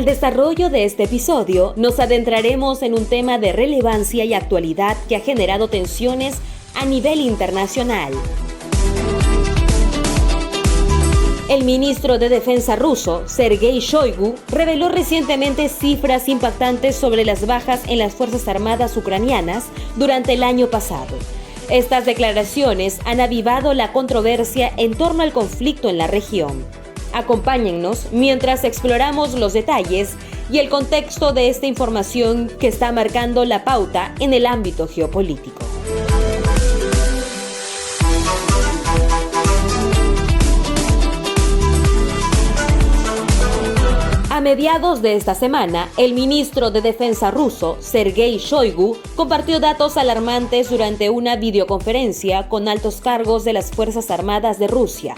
el desarrollo de este episodio nos adentraremos en un tema de relevancia y actualidad que ha generado tensiones a nivel internacional. El ministro de Defensa ruso, Sergei Shoigu, reveló recientemente cifras impactantes sobre las bajas en las Fuerzas Armadas ucranianas durante el año pasado. Estas declaraciones han avivado la controversia en torno al conflicto en la región. Acompáñennos mientras exploramos los detalles y el contexto de esta información que está marcando la pauta en el ámbito geopolítico. A mediados de esta semana, el ministro de Defensa ruso, Sergei Shoigu, compartió datos alarmantes durante una videoconferencia con altos cargos de las Fuerzas Armadas de Rusia.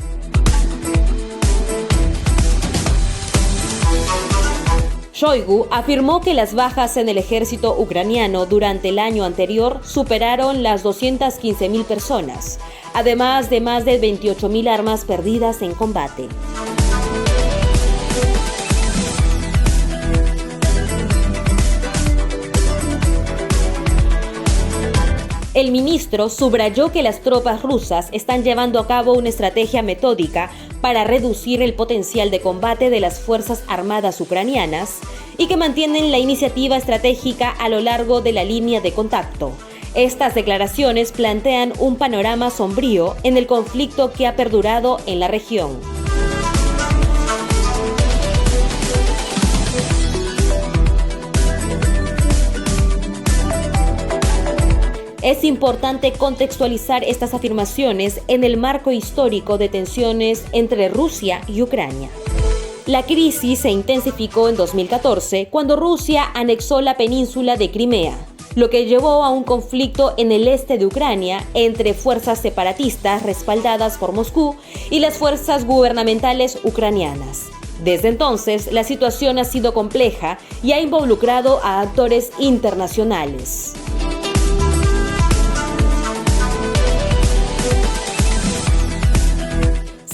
Shoigu afirmó que las bajas en el ejército ucraniano durante el año anterior superaron las 215.000 personas, además de más de 28.000 armas perdidas en combate. El ministro subrayó que las tropas rusas están llevando a cabo una estrategia metódica para reducir el potencial de combate de las Fuerzas Armadas ucranianas y que mantienen la iniciativa estratégica a lo largo de la línea de contacto. Estas declaraciones plantean un panorama sombrío en el conflicto que ha perdurado en la región. Es importante contextualizar estas afirmaciones en el marco histórico de tensiones entre Rusia y Ucrania. La crisis se intensificó en 2014 cuando Rusia anexó la península de Crimea, lo que llevó a un conflicto en el este de Ucrania entre fuerzas separatistas respaldadas por Moscú y las fuerzas gubernamentales ucranianas. Desde entonces, la situación ha sido compleja y ha involucrado a actores internacionales.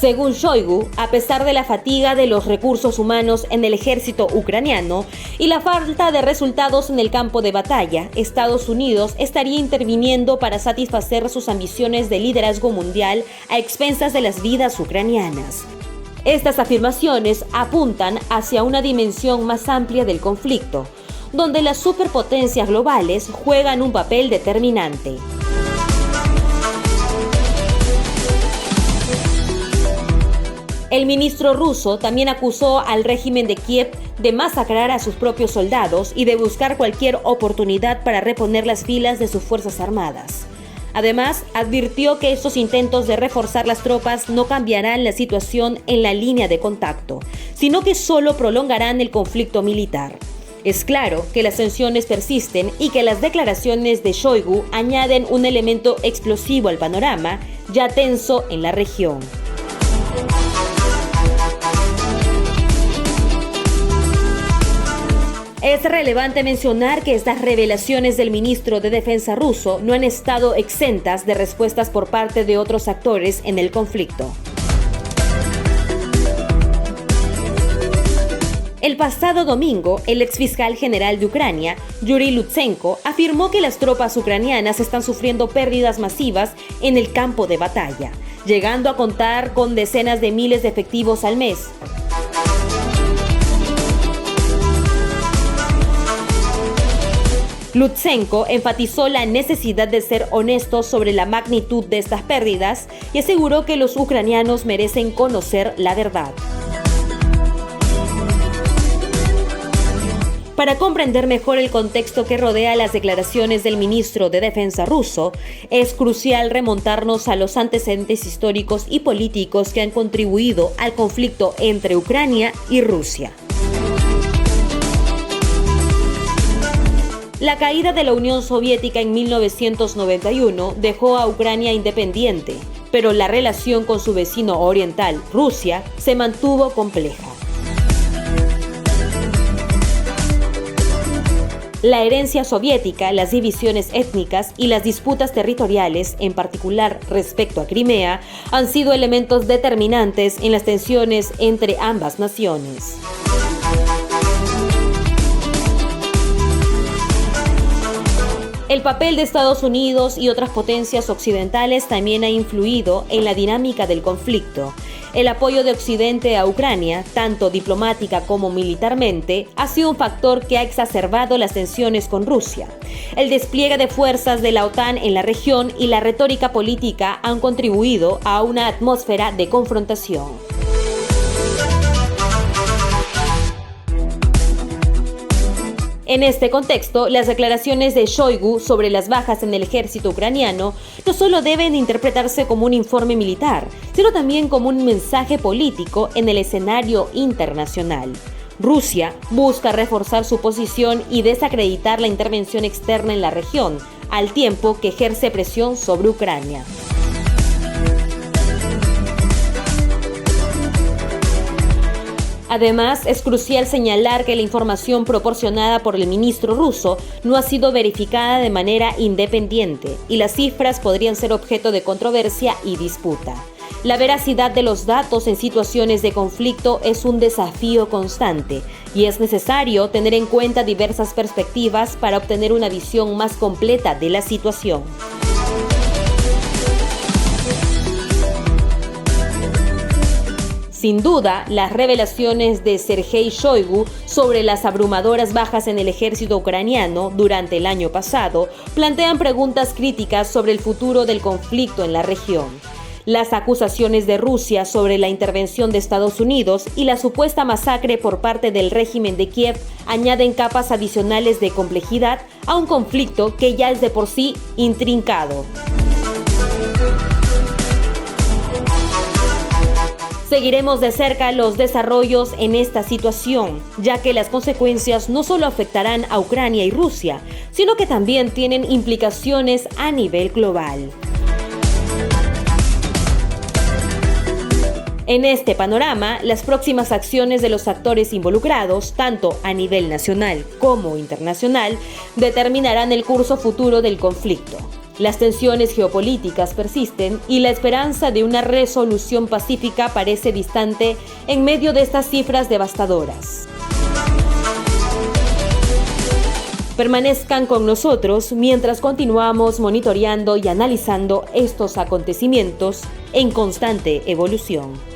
Según Shoigu, a pesar de la fatiga de los recursos humanos en el ejército ucraniano y la falta de resultados en el campo de batalla, Estados Unidos estaría interviniendo para satisfacer sus ambiciones de liderazgo mundial a expensas de las vidas ucranianas. Estas afirmaciones apuntan hacia una dimensión más amplia del conflicto, donde las superpotencias globales juegan un papel determinante. El ministro ruso también acusó al régimen de Kiev de masacrar a sus propios soldados y de buscar cualquier oportunidad para reponer las filas de sus fuerzas armadas. Además, advirtió que estos intentos de reforzar las tropas no cambiarán la situación en la línea de contacto, sino que solo prolongarán el conflicto militar. Es claro que las tensiones persisten y que las declaraciones de Shoigu añaden un elemento explosivo al panorama, ya tenso en la región. Es relevante mencionar que estas revelaciones del ministro de Defensa ruso no han estado exentas de respuestas por parte de otros actores en el conflicto. El pasado domingo, el exfiscal general de Ucrania, Yuri Lutsenko, afirmó que las tropas ucranianas están sufriendo pérdidas masivas en el campo de batalla, llegando a contar con decenas de miles de efectivos al mes. Lutsenko enfatizó la necesidad de ser honestos sobre la magnitud de estas pérdidas y aseguró que los ucranianos merecen conocer la verdad. Para comprender mejor el contexto que rodea las declaraciones del ministro de Defensa ruso, es crucial remontarnos a los antecedentes históricos y políticos que han contribuido al conflicto entre Ucrania y Rusia. La caída de la Unión Soviética en 1991 dejó a Ucrania independiente, pero la relación con su vecino oriental, Rusia, se mantuvo compleja. La herencia soviética, las divisiones étnicas y las disputas territoriales, en particular respecto a Crimea, han sido elementos determinantes en las tensiones entre ambas naciones. El papel de Estados Unidos y otras potencias occidentales también ha influido en la dinámica del conflicto. El apoyo de Occidente a Ucrania, tanto diplomática como militarmente, ha sido un factor que ha exacerbado las tensiones con Rusia. El despliegue de fuerzas de la OTAN en la región y la retórica política han contribuido a una atmósfera de confrontación. En este contexto, las declaraciones de Shoigu sobre las bajas en el ejército ucraniano no solo deben interpretarse como un informe militar, sino también como un mensaje político en el escenario internacional. Rusia busca reforzar su posición y desacreditar la intervención externa en la región, al tiempo que ejerce presión sobre Ucrania. Además, es crucial señalar que la información proporcionada por el ministro ruso no ha sido verificada de manera independiente y las cifras podrían ser objeto de controversia y disputa. La veracidad de los datos en situaciones de conflicto es un desafío constante y es necesario tener en cuenta diversas perspectivas para obtener una visión más completa de la situación. Sin duda, las revelaciones de Sergei Shoigu sobre las abrumadoras bajas en el ejército ucraniano durante el año pasado plantean preguntas críticas sobre el futuro del conflicto en la región. Las acusaciones de Rusia sobre la intervención de Estados Unidos y la supuesta masacre por parte del régimen de Kiev añaden capas adicionales de complejidad a un conflicto que ya es de por sí intrincado. Seguiremos de cerca los desarrollos en esta situación, ya que las consecuencias no solo afectarán a Ucrania y Rusia, sino que también tienen implicaciones a nivel global. En este panorama, las próximas acciones de los actores involucrados, tanto a nivel nacional como internacional, determinarán el curso futuro del conflicto. Las tensiones geopolíticas persisten y la esperanza de una resolución pacífica parece distante en medio de estas cifras devastadoras. Permanezcan con nosotros mientras continuamos monitoreando y analizando estos acontecimientos en constante evolución.